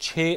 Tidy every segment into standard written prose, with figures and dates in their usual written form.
6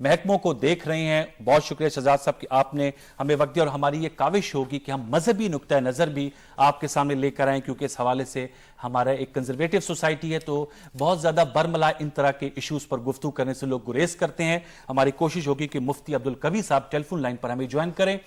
محکموں کو دیکھ رہے ہیں. بہت شکریہ شہزاد صاحب کہ آپ نے ہمیں وقت دیا, اور ہماری یہ کاوش ہوگی کہ ہم مذہبی نقطہ نظر بھی آپ کے سامنے لے کر آئیں, کیونکہ اس حوالے سے ہمارا ایک کنزرویٹو سوسائٹی ہے, تو بہت زیادہ برملا ان طرح کے ایشوز پر گفتگو کرنے سے لوگ گریز کرتے ہیں. ہماری کوشش ہوگی کہ مفتی عبدالقوی صاحب ٹیلی فون لائن پر ہمیں جوائن کریں,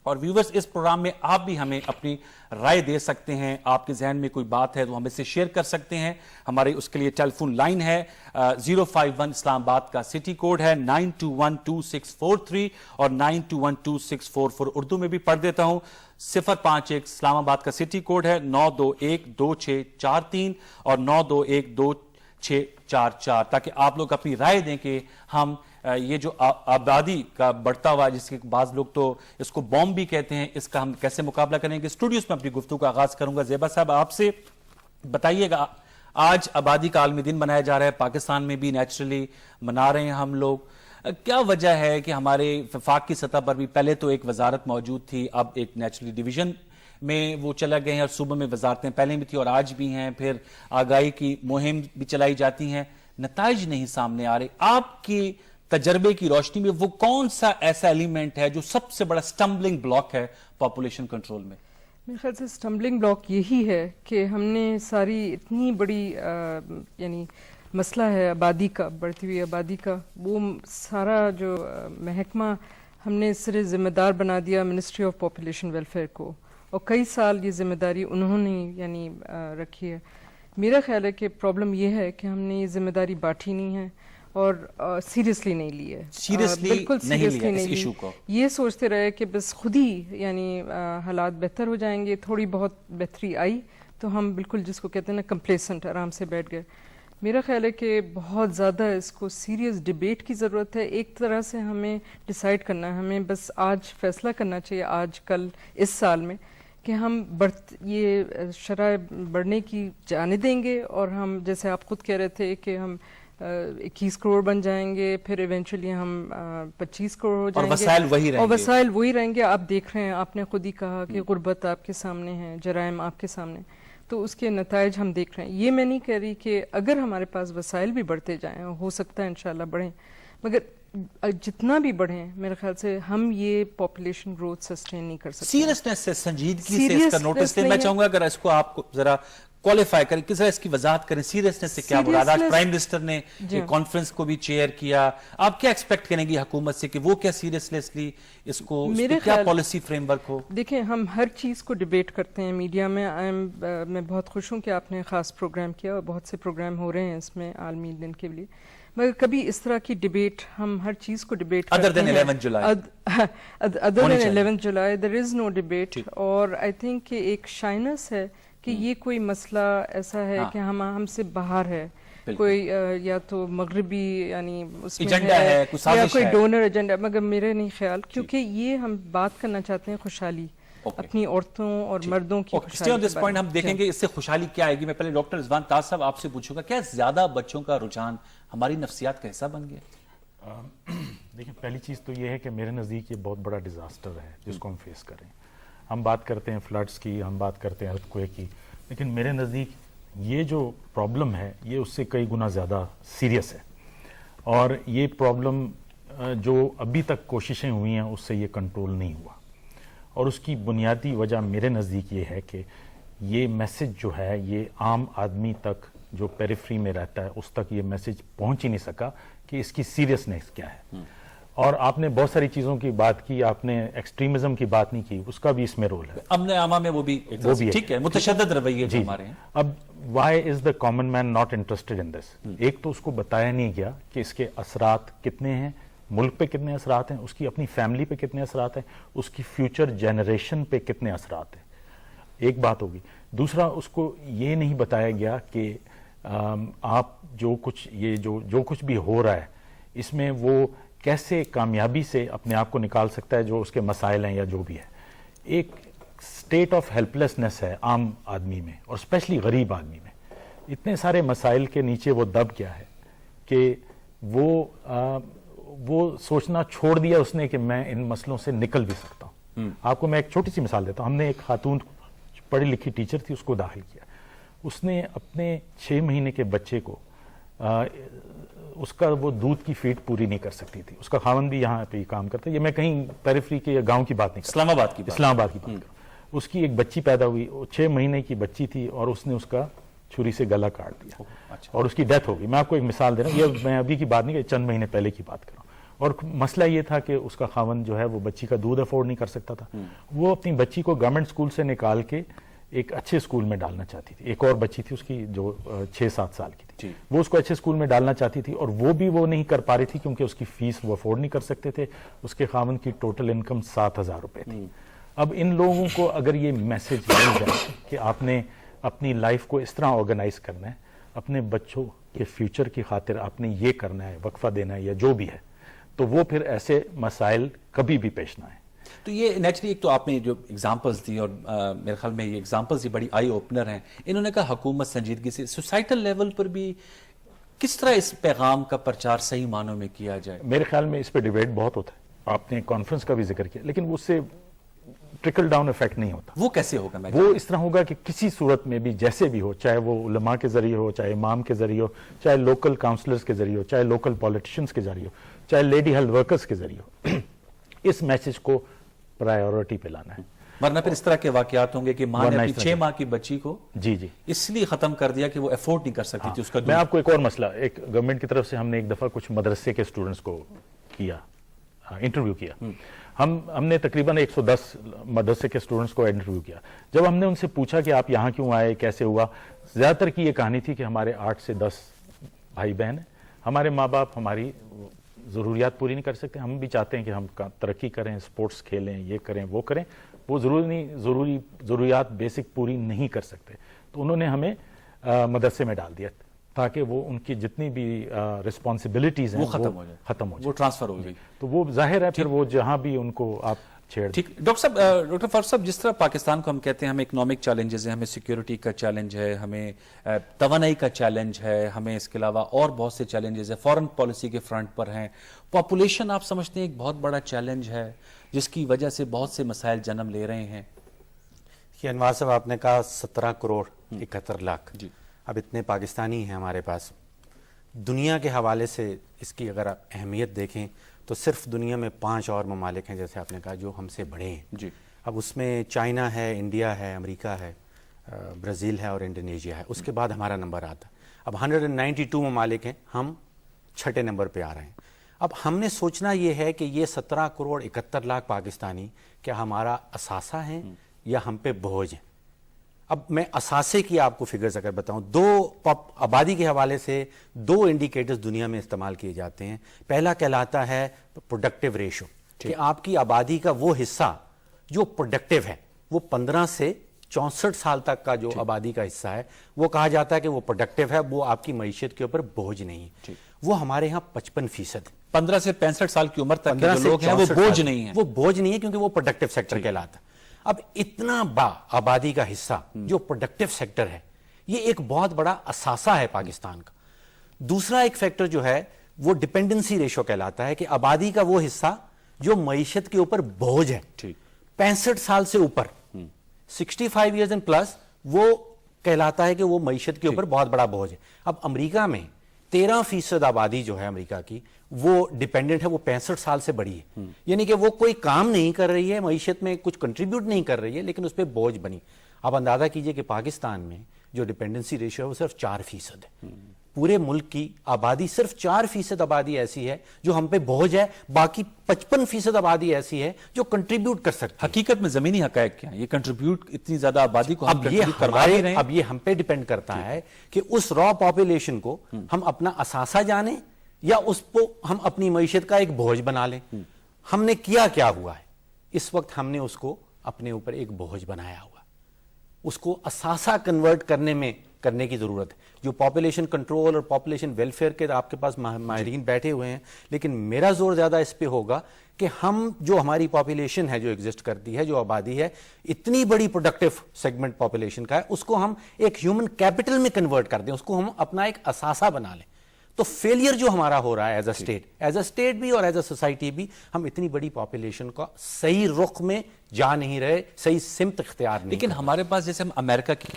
اور ویورز اس پروگرام میں آپ بھی ہمیں اپنی رائے دے سکتے ہیں. آپ کے ذہن میں کوئی بات ہے تو ہم اسے شیئر کر سکتے ہیں. ہمارے اس کے لیے ٹیلی فون لائن ہے 051 اسلام آباد کا سٹی کوڈ ہے 92126443 اور 92126444. اردو میں بھی پڑھ دیتا ہوں. 051 اسلام آباد کا سٹی کوڈ ہے 92126443 اور 92126444, تاکہ آپ لوگ اپنی رائے دیں کہ ہم یہ جو آبادی کا بڑھتا ہوا, جس کے بعض لوگ تو اس کو بوم بھی کہتے ہیں, اس کا ہم کیسے مقابلہ کریں گے. اسٹوڈیوز میں اپنی گفتگو کا آغاز کروں گا. زیبا صاحب, آپ سے بتائیے گا, آج آبادی کا عالمی دن منایا جا رہا ہے, پاکستان میں بھی نیچرلی منا رہے ہیں ہم لوگ. کیا وجہ ہے کہ ہمارے وفاق کی سطح پر بھی پہلے تو ایک وزارت موجود تھی, اب ایک نیچرلی ڈویژن میں وہ چلا گئے ہیں, اور صوبوں میں وزارتیں پہلے بھی تھی اور آج بھی ہیں, پھر آگاہی کی مہم بھی چلائی جاتی ہیں, نتائج نہیں سامنے آ رہے. آپ کی تجربے کی روشنی میں وہ کون سا ایسا ایلیمنٹ ہے جو سب سے بڑا سٹمبلنگ بلاک ہے پاپولیشن کنٹرول میں؟ میرے خیال سے سٹمبلنگ بلاک یہی ہے کہ ہم نے ساری اتنی بڑی یعنی مسئلہ ہے آبادی کا, بڑھتی ہوئی آبادی کا, وہ سارا جو محکمہ ہم نے اس طرح ذمہ دار بنا دیا منسٹری آف پاپولیشن ویلفیئر کو, اور کئی سال یہ ذمہ داری انہوں نے یعنی رکھی ہے. میرا خیال ہے کہ پرابلم یہ ہے کہ ہم نے یہ ذمہ داری بانٹی نہیں ہے اور سیریسلی نہیں لی ہے, بالکل سیریسلی نہیں لی. یہ سوچتے رہے کہ بس خود ہی یعنی حالات بہتر ہو جائیں گے, تھوڑی بہت بہتری آئی تو ہم بالکل جس کو کہتے ہیں نا کمپلیسنٹ, آرام سے بیٹھ گئے. میرا خیال ہے کہ بہت زیادہ اس کو سیریس ڈیبیٹ کی ضرورت ہے. ایک طرح سے ہمیں ڈیسائیڈ کرنا ہے, ہمیں بس آج فیصلہ کرنا چاہیے, آج کل اس سال میں, کہ ہم یہ شرح بڑھنے کی جانے دیں گے, اور ہم جیسے آپ خود کہہ رہے تھے کہ ہم 21 کروڑ بن جائیں گے, پھر ایونچولی ہم 25 کروڑ ہو جائیں گے, اور وسائل وہی رہیں گے. آپ دیکھ رہے ہیں, آپ نے خود ہی کہا کہ غربت آپ کے سامنے ہے, جرائم آپ کے سامنے, تو اس کے نتائج ہم دیکھ رہے ہیں. یہ میں نہیں کہہ رہی کہ اگر ہمارے پاس وسائل بھی بڑھتے جائیں, ہو سکتا ہے انشاءاللہ بڑھیں, مگر جتنا بھی بڑھیں میرے خیال سے ہم یہ پاپولیشن گروتھ سسٹین نہیں کر سکتے. سیریسنس سے, سنجیدگی سے اس کا نوٹس لیں. میں چاہوں گا اگر اس کو آپ کو ذرا کوالیفائی کریں, کس طرح اس کی وضاحت کریں. سیریسنس سے کیا مراد؟ آج پرائم منسٹر نے ایک کانفرنس کو بھی چیئر کیا, آپ کیا ایکسپیکٹ کریں گی حکومت سے کہ وہ کیا سیریسلی اس کو کیا پالیسی فریم ورک ہو؟ دیکھیں, ہم ہر چیز کو ڈیبیٹ کرتے ہیں میڈیا میں. میں بہت خوش ہوں کہ آپ نے خاص پروگرام کیا, اور بہت سے پروگرام ہو رہے ہیں اس میں عالمی دن کے لیے, مگر کبھی اس طرح کی ڈیبیٹ, ہم ہر چیز کو ڈیبیٹ کرتے ہیں. Other than 11 July there is no debate, اور آئی تھنک کہ ایک شائنس ہے کہ یہ کوئی مسئلہ ایسا ہے کہ ہم سے باہر ہے, کوئی یا تو مغربی یعنی اس میں ہے یا کوئی ڈونر ایجنڈا, مگر میرے نہیں خیال, کیونکہ یہ ہم بات کرنا چاہتے ہیں خوشحالی, اپنی عورتوں اور مردوں کی خوشحالی. ہم دیکھیں گے اس سے خوشحالی کیا آئے گی. میں پہلے ڈاکٹر رضوان تاج صاحب آپ سے پوچھوں گا, کیا زیادہ بچوں کا رجحان ہماری نفسیات کا حصہ بن گیا؟ دیکھیں, پہلی چیز تو یہ ہے کہ میرے نزدیک یہ بہت بڑا ڈیزاسٹر ہے جس کو ہم فیس کریں. ہم بات کرتے ہیں فلڈز کی, ہم بات کرتے ہیں ارتھکویک کی, لیکن میرے نزدیک یہ جو پرابلم ہے یہ اس سے کئی گنا زیادہ سیریس ہے, اور یہ پرابلم جو ابھی تک کوششیں ہوئی ہیں اس سے یہ کنٹرول نہیں ہوا, اور اس کی بنیادی وجہ میرے نزدیک یہ ہے کہ یہ میسج جو ہے یہ عام آدمی تک جو پیریفری میں رہتا ہے اس تک یہ میسج پہنچ ہی نہیں سکا کہ اس کی سیریسنس کیا ہے. اور آپ نے بہت ساری چیزوں کی بات کی, آپ نے ایکسٹریمزم کی بات نہیں کی, اس کا بھی اس میں رول ہے. امن عامہ میں وہ بھی ٹھیک ہے, متشدد رویے جو ہمارے ہیں. اب why is the common man not interested in this? ایک تو اس کو بتایا نہیں گیا کہ اس کے اثرات کتنے ہیں, ملک پہ کتنے اثرات ہیں, اس کی اپنی فیملی پہ کتنے اثرات ہیں, اس کی فیوچر جنریشن پہ کتنے اثرات ہیں. ایک بات ہوگی. دوسرا, اس کو یہ نہیں بتایا گیا کہ آپ جو کچھ بھی ہو رہا ہے اس میں وہ کیسے کامیابی سے اپنے آپ کو نکال سکتا ہے جو اس کے مسائل ہیں یا جو بھی ہے. ایک سٹیٹ آف ہیلپلیسنس ہے عام آدمی میں, اور اسپیشلی غریب آدمی میں. اتنے سارے مسائل کے نیچے وہ دب گیا ہے کہ وہ سوچنا چھوڑ دیا اس نے کہ میں ان مسئلوں سے نکل بھی سکتا ہوں. آپ کو میں ایک چھوٹی سی مثال دیتا ہوں. ہم نے ایک خاتون پڑھی لکھی ٹیچر تھی, اس کو داخل کیا. اس نے اپنے 6 مہینے کے بچے کو اس کا وہ دودھ کی فیڈ پوری نہیں کر سکتی تھی. اس کا خاوند بھی یہاں پہ کام کرتا ہے. یہ میں کہیں پیریفری کے یا گاؤں کی بات نہیں کرتا, اسلام آباد کی بات. اسلام آباد کی بات کر. اس کی ایک بچی پیدا ہوئی, 6 مہینے کی بچی تھی, اور اس نے اس کا چھری سے گلا کاٹ دیا اور اس کی ڈیتھ ہو گئی. میں آپ کو ایک مثال دے رہا ہوں, یہ میں ابھی کی بات نہیں, کہ چند مہینے پہلے کی بات کر رہا ہوں. اور مسئلہ یہ تھا کہ اس کا خاوند جو ہے وہ بچی کا دودھ افورڈ نہیں کر سکتا تھا. وہ اپنی بچی کو گورنمنٹ اسکول سے نکال کے ایک اچھے اسکول میں ڈالنا چاہتی تھی. ایک اور بچی تھی اس کی جو 6-7 سال کی تھی, وہ اس کو اچھے اسکول میں ڈالنا چاہتی تھی, اور وہ بھی وہ نہیں کر پا رہی تھی کیونکہ اس کی فیس وہ افورڈ نہیں کر سکتے تھے. اس کے خاوند کی ٹوٹل انکم 7,000 روپے تھی. اب ان لوگوں کو اگر یہ میسج مل جائے کہ آپ نے اپنی لائف کو اس طرح آرگنائز کرنا ہے, اپنے بچوں کے فیوچر کی خاطر آپ نے یہ کرنا ہے, وقفہ دینا ہے یا جو بھی ہے, تو وہ پھر ایسے مسائل کبھی بھی پیش نہ آئیں. تو یہ نیچرلی ایک تو آپ نے جو ایگزامپلس دی, اور میرے خیال میں یہ ایگزامپلس بڑی آئی اوپنر ہیں. انہوں نے کہا حکومت سنجیدگی سے سوسائٹل لیول پر بھی کس طرح اس پیغام کا پرچار صحیح معنوں میں کیا جائے. میرے خیال میں اس پہ ڈیبیٹ بہت ہوتا ہے. آپ نے کانفرنس کا بھی ذکر کیا, لیکن اس سے ٹرکل ڈاؤن افیکٹ نہیں ہوتا. وہ کیسے ہوگا؟ وہ اس طرح ہوگا کہ کسی صورت میں بھی جیسے بھی ہو, چاہے وہ علماء کے ذریعے ہو, چاہے امام کے ذریعے ہو, چاہے لوکل کاؤنسلرز کے ذریعے ہو, چاہے لوکل پولیٹیشنز کے ذریعے ہو, چاہے لیڈی ہیلتھ ورکرز کے ذریعے ہو, اس میسج کو پرائیورٹی پہ لانا ہے. ورنہ پھر اس طرح کے واقعات ہوں گے کہ ماں نے اپنی 6 ماہ کی بچی کو جی اس لیے ختم کر دیا کہ وہ افورڈ نہیں کر سکتی تھی اس کا. میں آپ کو ایک اور مسئلہ, ایک گورنمنٹ کی طرف سے ہم نے ایک دفعہ کچھ مدرسے کے اسٹوڈنٹس کو کیا, انٹرویو کیا. ہم نے تقریباً 110 مدرسے کے اسٹوڈنٹس کو انٹرویو کیا. جب ہم نے ان سے پوچھا کہ آپ یہاں کیوں آئے, کیسے ہوا, زیادہ تر کی یہ کہانی تھی کہ ہمارے 8 سے 10 بھائی بہن ہیں, ہمارے ماں باپ ہماری ضروریات پوری نہیں کر سکتے, ہم بھی چاہتے ہیں کہ ہم ترقی کریں, سپورٹس کھیلیں, یہ کریں وہ کریں, وہ ضروریات بیسک پوری نہیں کر سکتے. تو انہوں نے ہمیں مدرسے میں ڈال دیا تاکہ وہ ان کی جتنی بھی رسپانسبلٹیز ہیں وہ ختم ہو جائے, وہ ٹرانسفر ہو گئی. تو وہ ظاہر ہے پھر وہ جہاں بھی ان کو آپ چھیڑ. ٹھیک ڈاکٹر فاروق صاحب, جس طرح پاکستان کو ہم کہتے ہیں ہمیں اکنامک چیلنجز ہیں, ہمیں سیکیورٹی کا چیلنج ہے, ہمیں توانائی کا چیلنج ہے, ہمیں اس کے علاوہ اور بہت سے چیلنجز ہیں, فورن پالیسی کے فرنٹ پر ہیں. پاپولیشن آپ سمجھتے ہیں ایک بہت بڑا چیلنج ہے جس کی وجہ سے بہت سے مسائل جنم لے رہے ہیں. یہ انوار صاحب آپ نے کہا 17 کروڑ 71 لاکھ. جی اب اتنے پاکستانی ہیں ہمارے پاس. دنیا کے حوالے سے اس کی اگر آپ اہمیت دیکھیں تو صرف دنیا میں 5 اور ممالک ہیں جیسے آپ نے کہا جو ہم سے بڑے ہیں. جی اب اس میں چائنا ہے, انڈیا ہے, امریکہ ہے, برازیل ہے اور انڈونیشیا ہے. اس کے بعد ہمارا نمبر آتا. اب 192 ممالک ہیں, ہم 6 نمبر پہ آ رہے ہیں. اب ہم نے سوچنا یہ ہے کہ یہ 17 کروڑ 71 لاکھ پاکستانی کیا ہمارا اثاثہ ہیں یا ہم پہ بوجھ ہیں. اب میں اثاثے کی آپ کو فگرز اگر بتاؤں, 2 آبادی کے حوالے سے 2 انڈیکیٹرز دنیا میں استعمال کیے جاتے ہیں. پہلا کہلاتا ہے پروڈکٹیو ریشو, کہ آپ کی آبادی کا وہ حصہ جو پروڈکٹیو ہے, وہ 15 سے 64 سال تک کا جو آبادی کا حصہ ہے وہ کہا جاتا ہے کہ وہ پروڈکٹیو ہے, وہ آپ کی معیشت کے اوپر بوجھ نہیں ہے. وہ ہمارے ہاں 55%. 15 سے 65 سال کی عمر تک کے جو لوگ ہیں وہ بوجھ نہیں ہیں. وہ بوجھ نہیں ہے کیونکہ وہ پروڈکٹیو سیکٹر کہلاتا ہے. اب اتنا آبادی کا حصہ جو پروڈکٹیو سیکٹر ہے, یہ ایک بہت بڑا اثاثہ ہے پاکستان کا. دوسرا ایک فیکٹر جو ہے وہ ڈپینڈنسی ریشو کہلاتا ہے, کہ آبادی کا وہ حصہ جو معیشت کے اوپر بوجھ ہے. 65 سال سے اوپر 65 ایئرز اینڈ پلس وہ کہلاتا ہے کہ وہ معیشت کے اوپر بہت بڑا بوجھ ہے. اب امریکہ میں 13% آبادی جو ہے امریکہ کی وہ ڈیپینڈنٹ ہے, وہ 65 سال سے بڑی ہے. یعنی کہ وہ کوئی کام نہیں کر رہی ہے, معیشت میں کچھ کنٹریبیوٹ نہیں کر رہی ہے, لیکن اس پہ بوجھ بنی. آپ اندازہ کیجئے کہ پاکستان میں جو ڈیپینڈنسی ریشو ہے وہ صرف 4% ہے. پورے ملک کی آبادی صرف 4% آبادی ایسی ہے جو ہم پہ بوجھ ہے, باقی 55% آبادی ایسی ہے جو کنٹریبیوٹ کر سکتی ہے. حقیقت میں زمینی حقائق کیا ہیں؟ یہ کنٹریبیوٹ اتنی زیادہ آبادی کو ہم کنٹریبیوٹ کروا رہے ہیں. اب یہ ہم پہ ڈیپینڈ کرتا ہے کہ اس را پاپولیشن کو ہم اپنا اثاثہ جانیں یا اس کو ہم اپنی معیشت کا ایک بوجھ بنا لیں. ہم نے کیا ہوا ہے, اس وقت ہم نے اس کو اپنے اوپر ایک بوجھ بنایا ہوا, اس کو اثاثہ کنورٹ کرنے کی ضرورت ہے. جو پاپولیشن کنٹرول اور پاپولیشن ویلفیئر کے آپ کے پاس ماہرین بیٹھے ہوئے ہیں, لیکن میرا زور زیادہ اس پہ ہوگا کہ ہم جو ہماری پاپولیشن ہے جو ایگزسٹ کرتی ہے, جو آبادی ہے, اتنی بڑی پروڈکٹیو سیگمنٹ پاپولیشن کا ہے, اس کو ہم ایک ہیومن کیپٹل میں کنورٹ کر دیں, اس کو ہم اپنا ایک اثاثہ بنا لیں. تو فیلئر جو ہمارا ہو رہا ہے ایز اے اسٹیٹ بھی اور ایز اے سوسائٹی بھی, ہم اتنی بڑی پاپولیشن کا صحیح رخ میں جا نہیں رہے, صحیح سمت اختیار نہیں. لیکن ہمارے پاس جیسے ہم امریکہ کی